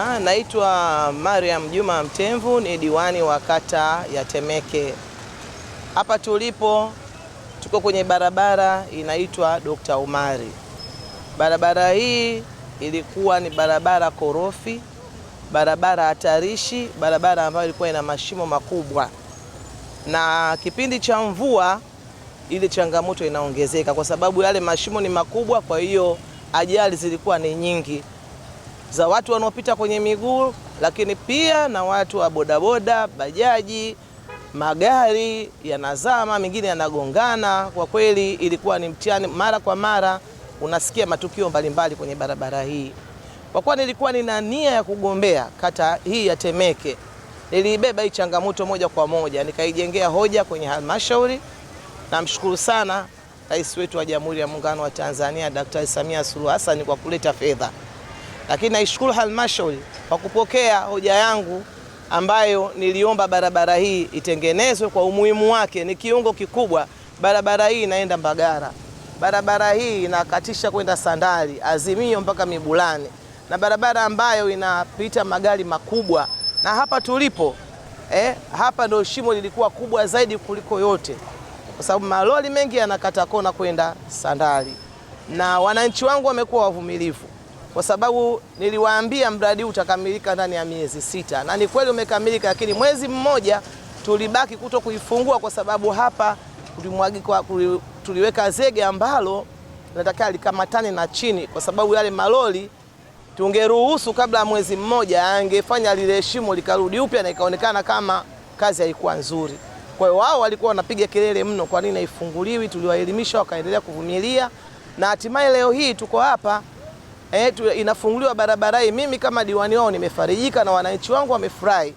Naitwa Mariam Juma Mtemvu, ni diwani wa kata ya Temeke. Hapa tulipo tuko kwenye barabara inaitwa Dr. Umari. Barabara hii ilikuwa ni barabara korofi, barabara hatarishi, barabara ambayo ilikuwa ina mashimo makubwa. Na kipindi cha mvua ile changamoto inaongezeka kwa sababu yale mashimo ni makubwa, kwa hiyo ajali zilikuwa ni nyingi za watu wanaopita kwenye miguu, lakini pia na watu wa bodaboda, bajaji, magari yanazama, mengine yanagongana. Kwa kweli ilikuwa ni mtihani, mara kwa mara unasikia matukio mbalimbali kwenye barabara hii. Kwa kuwa nilikuwa nina nia ya kugombea kata hii ya Temeke, niliibeba hii changamoto moja kwa moja, nikaijengea hoja kwenye halmashauri. Namshukuru sana Rais wetu wa Jamhuri ya Muungano wa Tanzania Daktari Samia Suluhu Hassan kwa kuleta fedha. Lakini naishukuru halmashauri kwa kupokea hoja yangu ambayo niliomba barabara hii itengenezwe kwa umuhimu wake. Ni kiungo kikubwa. Barabara hii inaenda Mbagara. Barabara hii inakatisha kwenda Sandali, Azimio mpaka Mibulani. Na barabara ambayo inapita magari makubwa. Na hapa tulipo, hapa ndio shimo lilikuwa kubwa zaidi kuliko yote. Kwa sababu malori mengi yanakata kona kwenda Sandali. Na wananchi wangu wamekuwa wavumilivu, kwa sababu niliwaambia mradi utakamilika ndani ya miezi 6, na ni kweli umekamilika, lakini mwezi mmoja tulibaki kuto kuifungua kwa sababu hapa tuliweka zege ambalo nataka likamatane na chini, kwa sababu yale malori tungeruhusu kabla mwezi mmoja angefanya lile shimo likarudi upya na ikaonekana kama kazi haikuwa nzuri. Kwa hiyo wao walikuwa wanapiga kelele mno, kwa nini haifunguliwi? Tuliwaelimisha, wakaendelea kuvumilia, na hatimaye leo hii tuko hapa. Inafunguliwa barabara hii. Mimi kama diwani wao nimefarijika na wananchi wangu wamefurahi.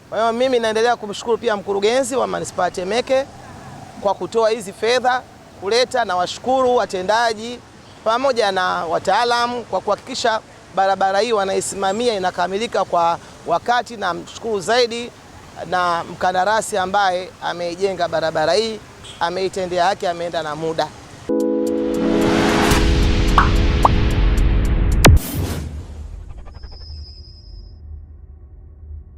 Kwa hiyo mimi naendelea kumshukuru pia mkurugenzi wa manispaa ya Temeke kwa kutoa hizi fedha kuleta, na washukuru watendaji pamoja na wataalamu kwa kuhakikisha barabara hii wanaisimamia inakamilika kwa wakati, na mshukuru zaidi na mkandarasi ambaye ameijenga barabara hii, ameitendea haki, ameenda na muda.